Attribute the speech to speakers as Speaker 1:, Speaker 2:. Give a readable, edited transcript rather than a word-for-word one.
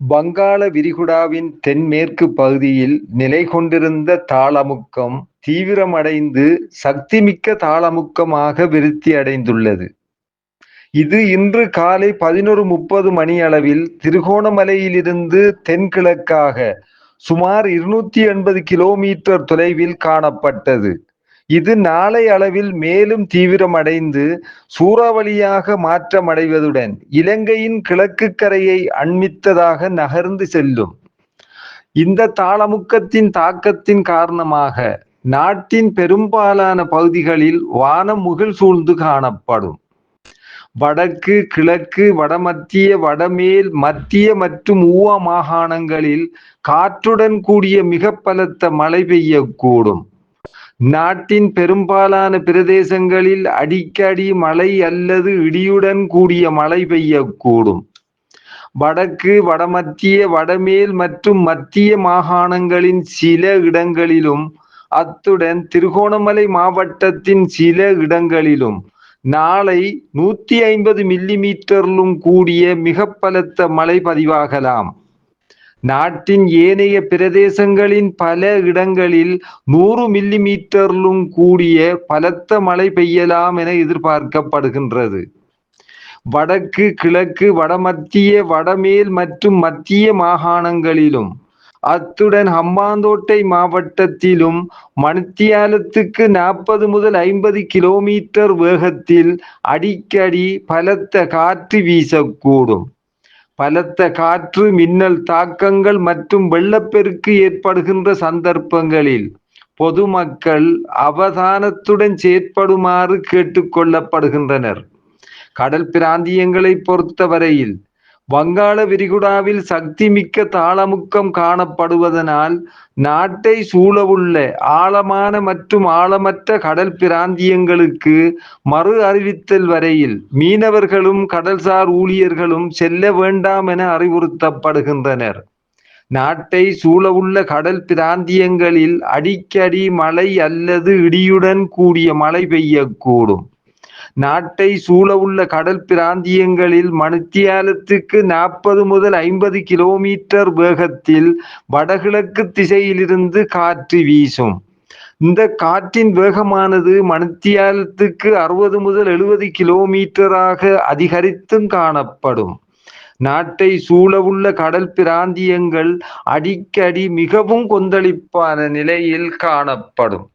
Speaker 1: வங்காள விரிகுடாவின் தென்மேற்கு பகுதியில் நிலைகொண்டிருந்த தாளமுக்கம் தீவிரமடைந்து சக்திமிக்க தாளமுக்கமாக விருத்தியடைந்துள்ளது. இது இன்று காலை 11:30 மணியளவில் திருகோணமலையிலிருந்து தென்கிழக்காக சுமார் 280 கிலோமீட்டர் தொலைவில் காணப்பட்டது. இது நாளை அளவில் மேலும் தீவிரமடைந்து சூறாவளியாக மாற்றமடைவதுடன் இலங்கையின் கிழக்கு கரையை அண்மித்ததாக நகர்ந்து செல்லும். இந்த தாளமுக்கத்தின் தாக்கத்தின் காரணமாக நாட்டின் பெரும்பாலான பகுதிகளில் வானம் முகில் சூழ்ந்து காணப்படும். வடக்கு, கிழக்கு, வடமத்திய, வடமேல், மத்திய மற்றும் ஊவா மாகாணங்களில் காற்றுடன் கூடிய மிக பலத்த மழை பெய்யக்கூடும். நாட்டின் பெரும்பாலான பிரதேசங்களில் அடிக்கடி மழை அல்லது இடியுடன் கூடிய மழை பெய்யக்கூடும். வடக்கு, வடமத்திய, வடமேல் மற்றும் மத்திய மாகாணங்களின் சில இடங்களிலும் அத்துடன் திருகோணமலை மாவட்டத்தின் சில இடங்களிலும் நாளை 150 மில்லிமீட்டரிலும் கூடிய மிக பலத்த மழை பதிவாகலாம். நாட்டின் ஏனைய பிரதேசங்களின் பல இடங்களில் 100 மில்லிமீட்டரிலும் கூடிய பலத்த மழை பெய்யலாம் என எதிர்பார்க்கப்படுகின்றது. வடக்கு, கிழக்கு, வடமத்திய, வடமேல் மற்றும் மத்திய மாகாணங்களிலும் அத்துடன் ஹம்பாந்தோட்டை மாவட்டத்திலும் மணித்தியாலத்துக்கு 40 முதல் 50 கிலோமீட்டர் வேகத்தில் அடிக்கடி பலத்த காற்று வீசக்கூடும். பலத்த காற்று, மின்னல் தாக்கங்கள் மற்றும் வெள்ளப்பெருக்கு ஏற்படுகின்ற சந்தர்ப்பங்களில் பொதுமக்கள் அவதானத்துடன் செயற்படுமாறு கேட்டுக்கொள்ளப்படுகின்றனர். கடல் பிராந்தியங்களை பொறுத்தவரையில் வங்காள விரிகுடாவில் சக்திமிக்க தாளமுக்கம் காணப்படுவதனால் நாட்டை சூழவுள்ள ஆழமான மற்றும் ஆழமற்ற கடல் பிராந்தியங்களுக்கு மறு அறிவித்தல் வரையில் மீனவர்களும் கடல்சார் ஊழியர்களும் செல்ல வேண்டாம் என அறிவுறுத்தப்படுகின்றனர். நாட்டை சூழவுள்ள கடல் பிராந்தியங்களில் அடிக்கடி மழை அல்லது இடியுடன் கூடிய மழை பெய்யக்கூடும். நாட்டை சூழவுள்ள கடல் பிராந்தியங்களில் மணித்தியாலத்துக்கு 40 முதல் 50 கிலோமீட்டர் வேகத்தில் வடகிழக்கு திசையிலிருந்து காற்று வீசும். இந்த காற்றின் வேகமானது மணித்தியாலத்துக்கு 60 முதல் 70 கிலோமீட்டராக அதிகரித்தும் காணப்படும். நாட்டை சூழவுள்ள கடல் பிராந்தியங்கள் அடிக்கடி மிகவும் கொந்தளிப்பான நிலையில் காணப்படும்.